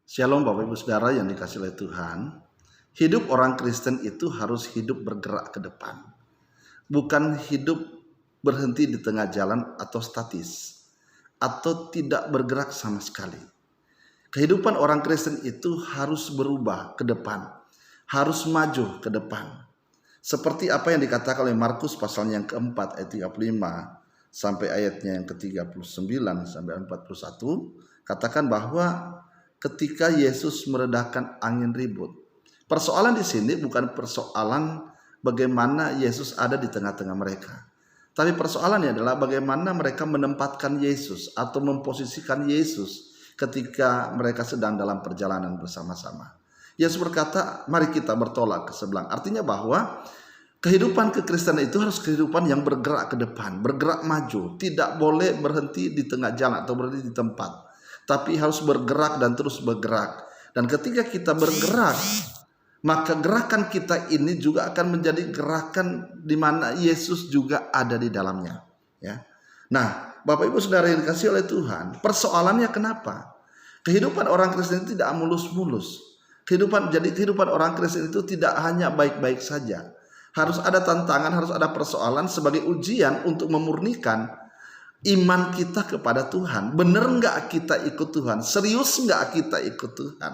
Shalom Bapak Ibu Saudara yang dikasih oleh Tuhan. Hidup orang Kristen itu harus hidup bergerak ke depan. Bukan hidup berhenti di tengah jalan atau statis. Atau tidak bergerak sama sekali. Kehidupan orang Kristen itu harus berubah ke depan. Harus maju ke depan. Seperti apa yang dikatakan oleh Markus pasalnya yang keempat ayat 35 sampai ayatnya yang ke-39 sampai 41. Katakan bahwa ketika Yesus meredahkan angin ribut. Persoalan di sini bukan persoalan bagaimana Yesus ada di tengah-tengah mereka. Tapi persoalannya adalah bagaimana mereka menempatkan Yesus atau memposisikan Yesus ketika mereka sedang dalam perjalanan bersama-sama. Yesus berkata, mari kita bertolak ke sebelah. Artinya bahwa kehidupan kekristenan itu harus kehidupan yang bergerak ke depan, bergerak maju. Tidak boleh berhenti di tengah jalan atau berhenti di tempat. Tapi harus bergerak dan terus bergerak. Dan ketika kita bergerak, maka gerakan kita ini juga akan menjadi gerakan di mana Yesus juga ada di dalamnya. Ya. Nah, Bapak Ibu Saudara yang dikasih oleh Tuhan, persoalannya kenapa? Kehidupan orang Kristen tidak mulus-mulus. Kehidupan orang Kristen itu tidak hanya baik-baik saja. Harus ada tantangan, harus ada persoalan sebagai ujian untuk memurnikan iman kita kepada Tuhan. Benar nggak kita ikut Tuhan? Serius nggak kita ikut Tuhan?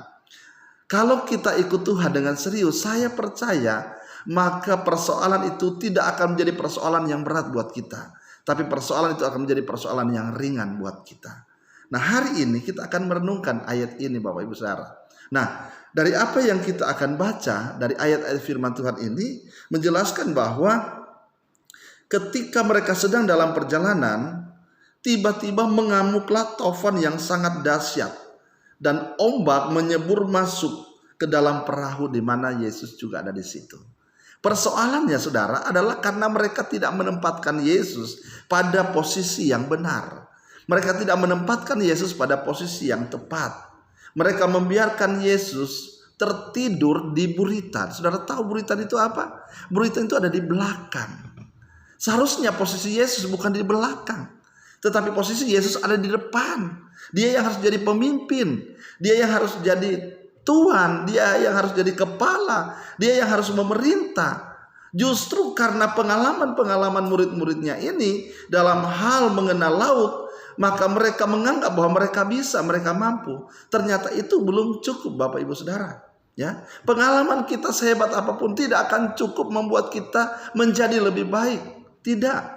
Kalau kita ikut Tuhan dengan serius, saya percaya maka persoalan itu tidak akan menjadi persoalan yang berat buat kita. Tapi persoalan itu akan menjadi persoalan yang ringan buat kita. Nah, hari ini kita akan merenungkan ayat ini Bapak Ibu Saudara. Nah, dari apa yang kita akan baca dari ayat-ayat firman Tuhan ini menjelaskan bahwa ketika mereka sedang dalam perjalanan, tiba-tiba mengamuklah taufan yang sangat dahsyat dan ombak menyebur masuk ke dalam perahu di mana Yesus juga ada di situ. Persoalannya saudara adalah karena mereka tidak menempatkan Yesus pada posisi yang benar. Mereka tidak menempatkan Yesus pada posisi yang tepat. Mereka membiarkan Yesus tertidur di buritan. Saudara tahu buritan itu apa? Buritan itu ada di belakang. Seharusnya posisi Yesus bukan di belakang. Tetapi posisi Yesus ada di depan. Dia yang harus jadi pemimpin. Dia yang harus jadi Tuhan. Dia yang harus jadi kepala. Dia yang harus memerintah. Justru karena pengalaman-pengalaman murid-muridnya ini dalam hal mengenal laut, maka mereka menganggap bahwa mereka bisa, mereka mampu. Ternyata itu belum cukup Bapak Ibu Saudara. Ya, pengalaman kita sehebat apapun tidak akan cukup membuat kita menjadi lebih baik. Tidak.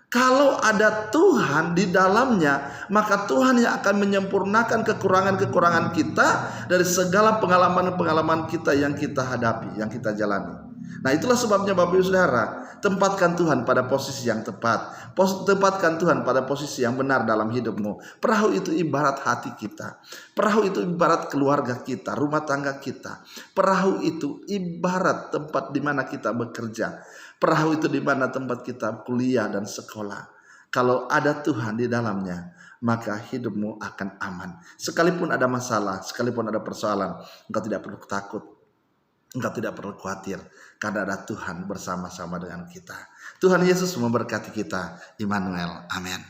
Kalau ada Tuhan di dalamnya, maka Tuhan yang akan menyempurnakan kekurangan-kekurangan kita dari segala pengalaman-pengalaman kita yang kita hadapi, yang kita jalani. Nah, itulah sebabnya Bapak Ibu Saudara, tempatkan Tuhan pada posisi yang tepat. Tempatkan Tuhan pada posisi yang benar dalam hidupmu. Perahu itu ibarat hati kita. Perahu itu ibarat keluarga kita, rumah tangga kita. Perahu itu ibarat tempat di mana kita bekerja. Perahu itu di mana tempat kita kuliah dan sekolah. Kalau ada Tuhan di dalamnya, maka hidupmu akan aman. Sekalipun ada masalah, sekalipun ada persoalan, engkau tidak perlu takut. Engkau tidak perlu khawatir. Karena ada Tuhan bersama-sama dengan kita. Tuhan Yesus memberkati kita. Immanuel. Amin.